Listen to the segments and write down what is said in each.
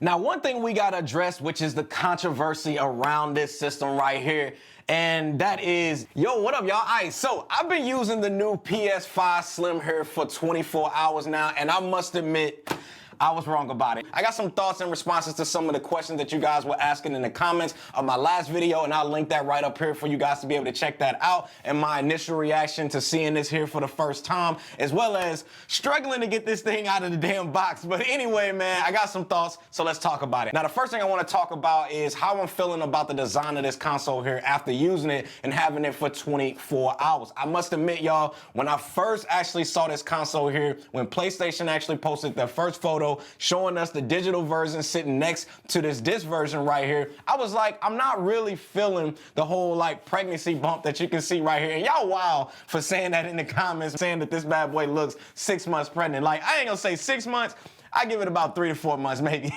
Now, one thing we gotta address, which is the controversy around this system right here, and that is, yo, what up, y'all? All right, so I've been using the new PS5 Slim here for 24 hours now, and I must admit, I was wrong about it. I got some thoughts and responses to some of the questions that you guys were asking in the comments of my last video, and I'll link that right up here for you guys to be able to check that out, and my initial reaction to seeing this here for the first time, as well as struggling to get this thing out of the damn box. But anyway, man, I got some thoughts, so let's talk about it. Now, the first thing I want to talk about is how I'm feeling about the design of this console here after using it and having it for 24 hours. I must admit, y'all, when I first actually saw this console here, when PlayStation actually posted their first photo showing us the digital version sitting next to this disc version right here, I was like, I'm not really feeling the whole like pregnancy bump that you can see right here. And y'all wild for saying that in the comments, saying that this bad boy looks 6 months pregnant. Like, I ain't gonna say 6 months. I give it about 3 to 4 months, maybe.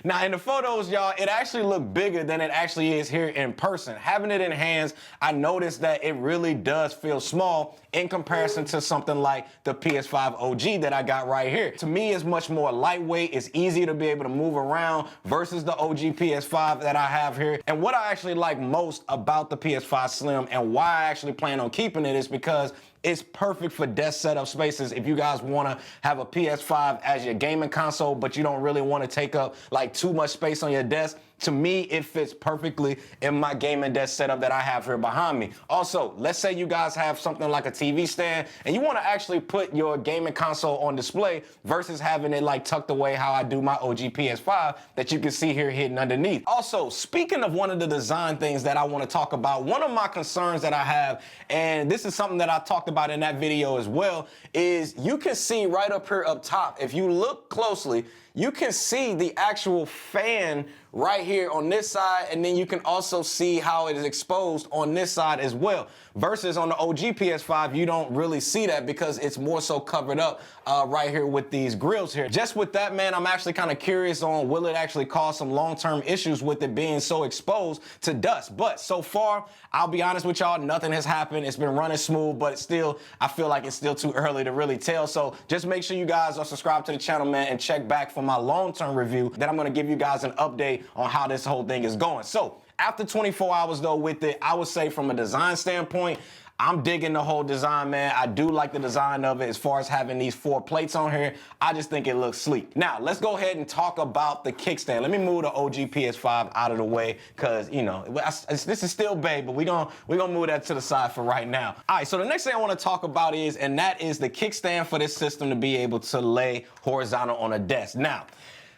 Now, in the photos, y'all, it actually looked bigger than it actually is here in person. Having it in hands, I noticed that it really does feel small in comparison to something like the PS5 OG that I got right here. To me, it's much more lightweight. It's easy to be able to move around versus the OG PS5 that I have here. And what I actually like most about the PS5 Slim and why I actually plan on keeping it is because it's perfect for desk setup spaces. If you guys want to have a PS5 as your gaming console, but you don't really want to take up like too much space on your desk, to me, it fits perfectly in my gaming desk setup that I have here behind me. Also, let's say you guys have something like a TV stand and you want to actually put your gaming console on display versus having it like tucked away how I do my OG PS5 that you can see here hidden underneath. Also, speaking of one of the design things that I want to talk about, one of my concerns that I have, and this is something that I talked about in that video as well, is you can see right up here up top, if you look closely, you can see the actual fan right here on this side, and then you can also see how it is exposed on this side as well. Versus on the OG PS5, you don't really see that because it's more so covered up right here with these grills here. Just with that, man, I'm actually kind of curious on will it actually cause some long-term issues with it being so exposed to dust. But so far, I'll be honest with y'all, nothing has happened. It's been running smooth, but still, I feel like it's still too early to really tell. So just make sure you guys are subscribed to the channel, man, and check back for my long-term review that I'm gonna give you guys an update on how this whole thing is going. So after 24 hours though with it, I would say from a design standpoint, I'm digging the whole design, man. I do like the design of it as far as having these 4 plates on here. I just think it looks sleek. Now, let's go ahead and talk about the kickstand. Let me move the OG PS5 out of the way because, you know, this is still babe, but we're gonna move that to the side for right now. All right, so the next thing I want to talk about is, and that is the kickstand for this system to be able to lay horizontal on a desk. Now,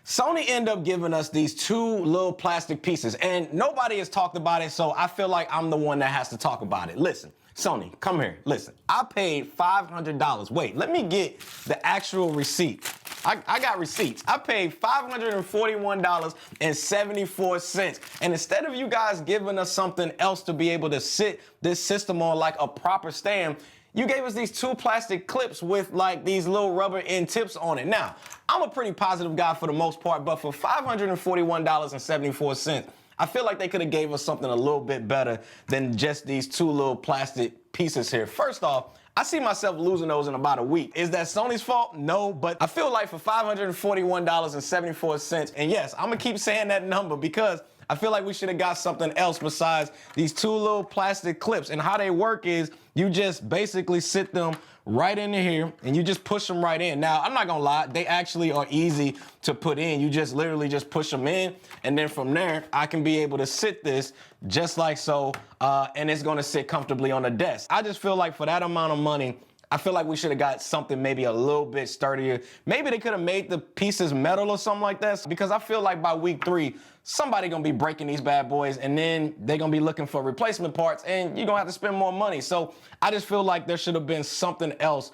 Sony ended up giving us these 2 little plastic pieces, and nobody has talked about it, so I feel like I'm the one that has to talk about it. Listen, Sony, come here. Listen, I paid $500. Wait, let me get the actual receipt. I got receipts. I paid $541.74. And instead of you guys giving us something else to be able to sit this system on like a proper stand, you gave us these 2 plastic clips with like these little rubber end tips on it. Now, I'm a pretty positive guy for the most part, but for $541.74, I feel like they could have gave us something a little bit better than just these 2 little plastic pieces here. First off, I see myself losing those in about a week. Is that Sony's fault? No, but I feel like for $541.74, and yes, I'm gonna keep saying that number because I feel like we should have got something else besides these 2 little plastic clips. And how they work is you just basically sit them right into here and you just push them right in. Now, I'm not gonna lie, they actually are easy to put in. You just literally just push them in, and then from there, I can be able to sit this just like so, and it's gonna sit comfortably on the desk. I just feel like for that amount of money, I feel like we should have got something maybe a little bit sturdier. Maybe they could have made the pieces metal or something like that, because I feel like by week 3, somebody gonna be breaking these bad boys, and then they're gonna be looking for replacement parts, and you're gonna have to spend more money. So I just feel like there should have been something else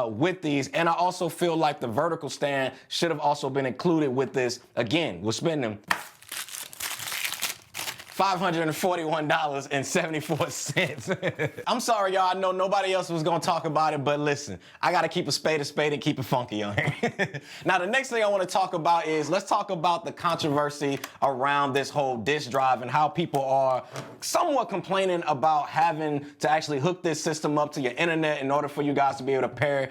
with these. And I also feel like the vertical stand should have also been included with this. Again, we're spending $541.74. I'm sorry, y'all. I know nobody else was gonna talk about it, but listen, I gotta keep a spade and keep it funky on here. Now, the next thing I wanna talk about is, let's talk about the controversy around this whole disk drive and how people are somewhat complaining about having to actually hook this system up to your internet in order for you guys to be able to pair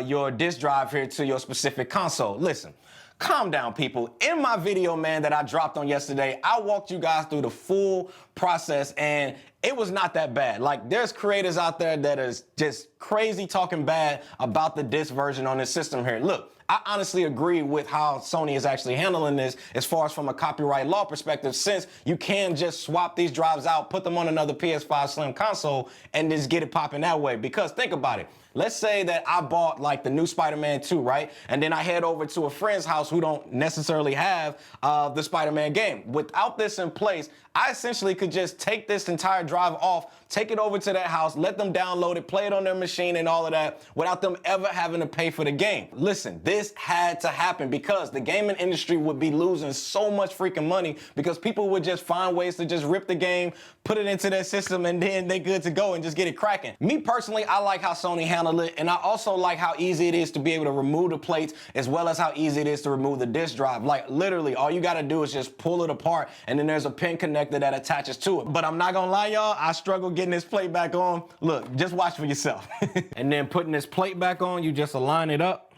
your disk drive here to your specific console. Listen, Calm down, people. In my video, man, that I dropped on yesterday, I walked you guys through the full process, and it was not that bad. Like, there's creators out there that is just crazy talking bad about the disc version on this system here. Look, I honestly agree with how Sony is actually handling this as far as from a copyright law perspective, since you can just swap these drives out, put them on another PS5 Slim console, and just get it popping that way. Because think about it. Let's say that I bought like the new Spider-Man 2, right? And then I head over to a friend's house who don't necessarily have the Spider-Man game. Without this in place, I essentially could just take this entire drive off, take it over to their house, let them download it, play it on their machine and all of that without them ever having to pay for the game. Listen, this had to happen because the gaming industry would be losing so much freaking money because people would just find ways to just rip the game, put it into their system, and then they good to go and just get it cracking. Me personally, I like how Sony handled it, and I also like how easy it is to be able to remove the plates as well as how easy it is to remove the disc drive. Like, literally, all you gotta do is just pull it apart, and then there's a pin connector that attaches to it. But I'm not gonna lie, y'all, I struggle getting this plate back on. Look, just watch for yourself. And then putting this plate back on, you just align it up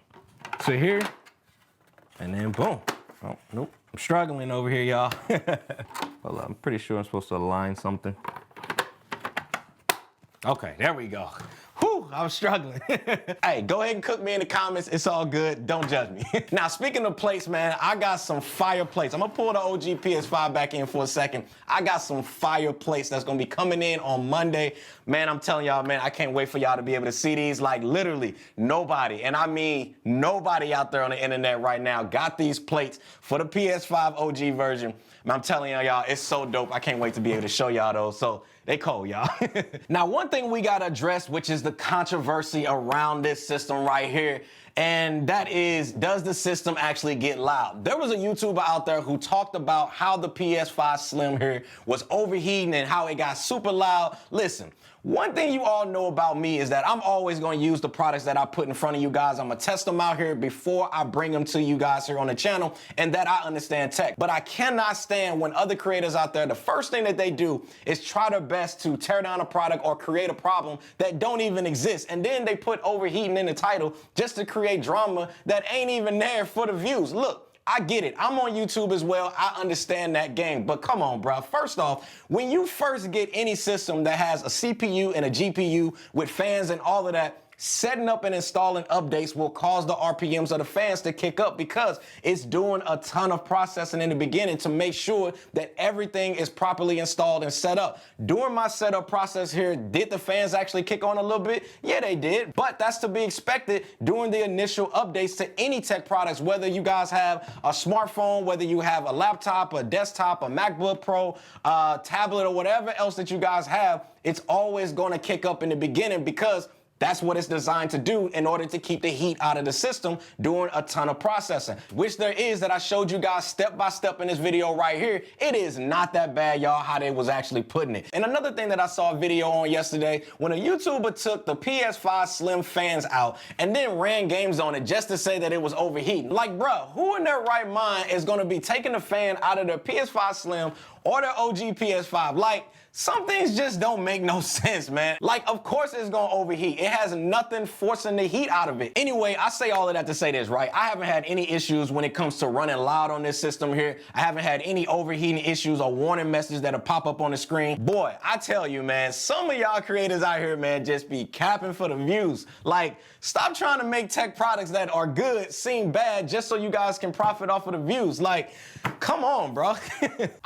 to here, and then boom. Oh, nope, I'm struggling over here, y'all. Hold on, I'm pretty sure I'm supposed to align something. Okay, there we go. Whew, I was struggling. Hey, go ahead and cook me in the comments. It's all good. Don't judge me. Now, speaking of plates, man, I got some fire plates. I'm gonna pull the OG PS5 back in for a second. I got some fire plates that's gonna be coming in on Monday. Man, I'm telling y'all, man, I can't wait for y'all to be able to see these. Like, literally, nobody, and I mean nobody out there on the internet right now got these plates for the PS5 OG version. And I'm telling y'all, it's so dope. I can't wait to be able to show y'all those. So they cold, y'all. Now, one thing we gotta address, which is the controversy around this system right here, and that is, does the system actually get loud? There was a YouTuber out there who talked about how the PS5 Slim here was overheating and how it got super loud. Listen, one thing you all know about me is that I'm always going to use the products that I put in front of you guys. I'm going to test them out here before I bring them to you guys here on the channel, and that I understand tech. But I cannot stand when other creators out there, the first thing that they do is try their best to tear down a product or create a problem that don't even exist. And then they put overheating in the title just to create drama that ain't even there for the views. Look, I get it. I'm on YouTube as well. I understand that game. But come on, bro. First off, when you first get any system that has a CPU and a GPU with fans and all of that, setting up and installing updates will cause the RPMs of the fans to kick up because it's doing a ton of processing in the beginning to make sure that everything is properly installed and set up. During my setup process here, did the fans actually kick on a little bit? Yeah, they did, but that's to be expected during the initial updates to any tech products, whether you guys have a smartphone, whether you have a laptop, a desktop, a MacBook Pro, tablet, or whatever else that you guys have, it's always going to kick up in the beginning because that's what it's designed to do in order to keep the heat out of the system during a ton of processing, which there is that I showed you guys step by step in this video right here. It is not that bad, y'all, how they was actually putting it. And another thing that I saw a video on yesterday, when a YouTuber took the PS5 Slim fans out and then ran games on it just to say that it was overheating. Like, bruh, who in their right mind is gonna be taking the fan out of their PS5 Slim or their OG PS5? Like, some things just don't make no sense, man. Like, of course it's gonna overheat. It has nothing forcing the heat out of it. Anyway, I say all of that to say this, right? I haven't had any issues when it comes to running loud on this system here. I haven't had any overheating issues or warning messages that'll pop up on the screen. Boy, I tell you, man, some of y'all creators out here, man, just be capping for the views. Like, stop trying to make tech products that are good seem bad just so you guys can profit off of the views. Like, come on, bro. All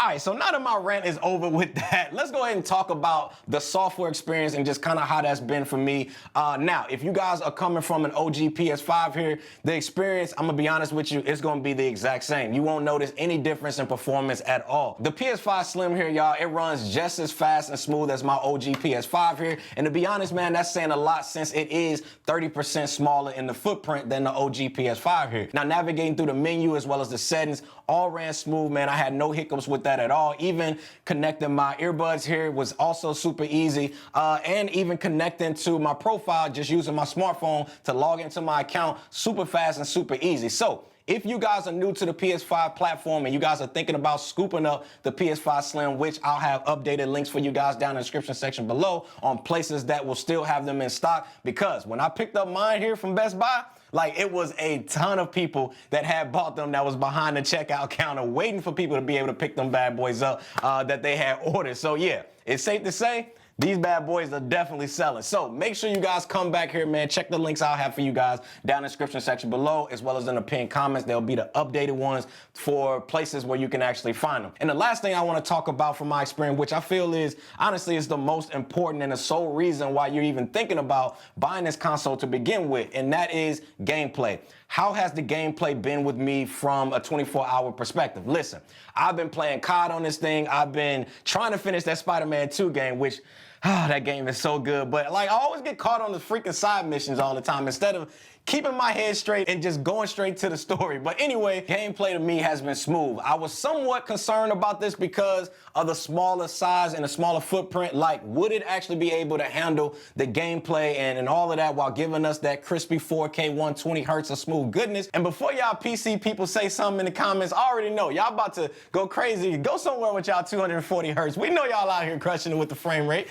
right, so now that my rant is over with that, let's go ahead and talk about the software experience and just kind of how that's been for me. Now, if you guys are coming from an OG PS5 here, the experience, I'm gonna be honest with you, it's gonna be the exact same. You won't notice any difference in performance at all. The PS5 Slim here, y'all, it runs just as fast and smooth as my OG PS5 here. And to be honest, man, that's saying a lot since it is 30% smaller in the footprint than the OG PS5 here. Now, navigating through the menu as well as the settings, all ran smooth, man. I had no hiccups with that at all. Even connecting my earbuds here was also super easy. And even connecting to my profile, just using my smartphone to log into my account, super fast and super easy. So if you guys are new to the PS5 platform and you guys are thinking about scooping up the PS5 Slim, which I'll have updated links for you guys down in the description section below on places that will still have them in stock, because when I picked up mine here from Best Buy, Like, it was a ton of people that had bought them that was behind the checkout counter waiting for people to be able to pick them bad boys up that they had ordered. So yeah, it's safe to say these bad boys are definitely selling. So make sure you guys come back here, man. Check the links I'll have for you guys down in the description section below, as well as in the pinned comments. There'll be the updated ones for places where you can actually find them. And the last thing I want to talk about from my experience, which I feel is, honestly, is the most important and the sole reason why you're even thinking about buying this console to begin with, and that is gameplay. How has the gameplay been with me from a 24-hour perspective? Listen, I've been playing COD on this thing. I've been trying to finish that Spider-Man 2 game, which, that game is so good. But like, I always get caught on the freaking side missions all the time instead of keeping my head straight and just going straight to the story. But anyway, gameplay to me has been smooth. I was somewhat concerned about this because of the smaller size and the smaller footprint. Like, would it actually be able to handle the gameplay and all of that while giving us that crispy 4K 120 hertz of smooth goodness? And before y'all PC people say something in the comments, I already know y'all about to go crazy. Go somewhere with y'all 240 hertz. We know y'all out here crushing it with the frame rate.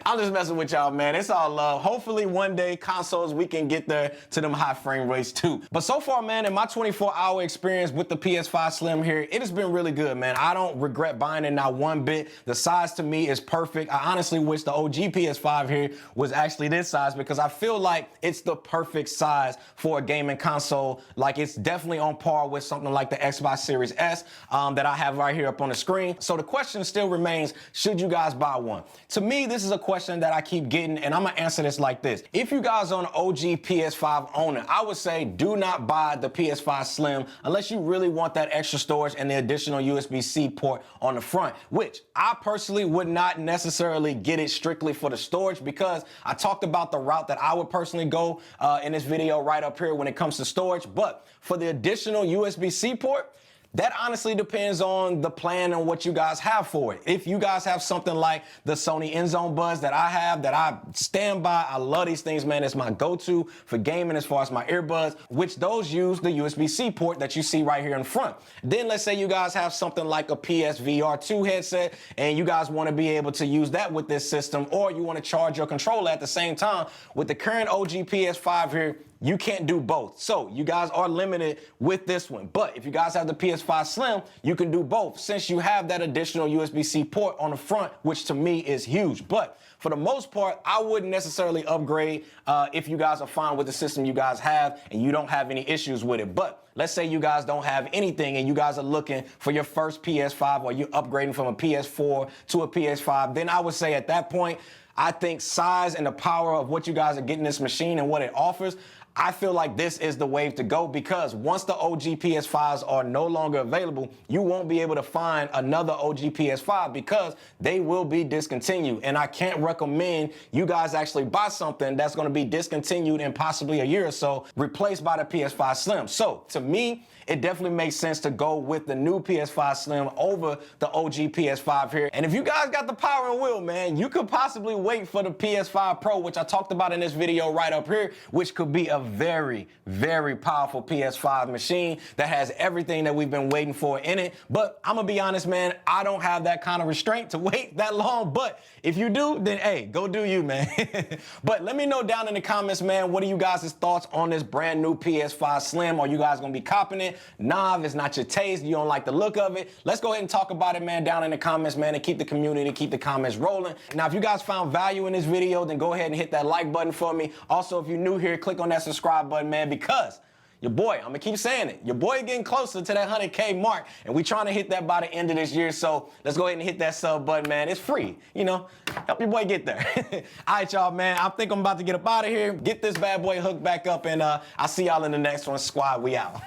I'm just messing with y'all, man. It's all love. Hopefully one day consoles, we can get there to them high frame rates too. But so far, man, in my 24-hour experience with the PS5 Slim here, it has been really good, man. I don't regret buying it not one bit. The size to me is perfect. I honestly wish the OG PS5 here was actually this size because I feel like it's the perfect size for a gaming console. Like, it's definitely on par with something like the Xbox Series S that I have right here up on the screen. So the question still remains, should you guys buy one? To me, this is a question that I keep getting, and I'm gonna answer this like this. If you guys are an OG PS5 owner, I would say do not buy the PS5 Slim unless you really want that extra storage and the additional USB-C port on the front, which I personally would not necessarily get it strictly for the storage because I talked about the route that I would personally go in this video right up here when it comes to storage. But for the additional USB-C port, that honestly depends on the plan and what you guys have for it. If you guys have something like the Sony InZone Buds that I have, that I stand by, I love these things, man. It's my go-to for gaming as far as my earbuds, which those use the USB-C port that you see right here in front. Then let's say you guys have something like a PSVR 2 headset and you guys want to be able to use that with this system, or you want to charge your controller at the same time. With the current OG PS5 here, you can't do both. So you guys are limited with this one. But if you guys have the PS5 Slim, you can do both since you have that additional USB-C port on the front, which to me is huge. But for the most part, I wouldn't necessarily upgrade if you guys are fine with the system you guys have and you don't have any issues with it. But let's say you guys don't have anything and you guys are looking for your first PS5 or you're upgrading from a PS4 to a PS5, then I would say at that point, I think size and the power of what you guys are getting this machine and what it offers, I feel like this is the wave to go because once the OG PS5s are no longer available, you won't be able to find another OG PS5 because they will be discontinued. And I can't recommend you guys actually buy something that's going to be discontinued in possibly a year or so, replaced by the PS5 Slim. So to me, it definitely makes sense to go with the new PS5 Slim over the OG PS5 here. And if you guys got the power and will, man, you could possibly wait for the PS5 Pro, which I talked about in this video right up here, which could be a very, very powerful PS5 machine that has everything that we've been waiting for in it. But I'm gonna be honest, man, I don't have that kind of restraint to wait that long. But if you do, then hey, go do you, man. But let me know down in the comments, man, what are you guys' thoughts on this brand new PS5 Slim? Are you guys gonna be copping it? Nah, if it's not your taste, you don't like the look of it, let's go ahead and talk about it, man, down in the comments, man, and keep the community, keep the comments rolling. Now, if you guys found value in this video, then go ahead and hit that like button for me. Also, if you're new here, click on that subscribe button, man, because your boy, I'm gonna keep saying it, your boy getting closer to that 100K mark, and we trying to hit that by the end of this year, so let's go ahead and hit that sub button, man. It's free, you know, help your boy get there. All right, y'all, man, I think I'm about to get up out of here, get this bad boy hooked back up, and I'll see y'all in the next one. Squad, we out.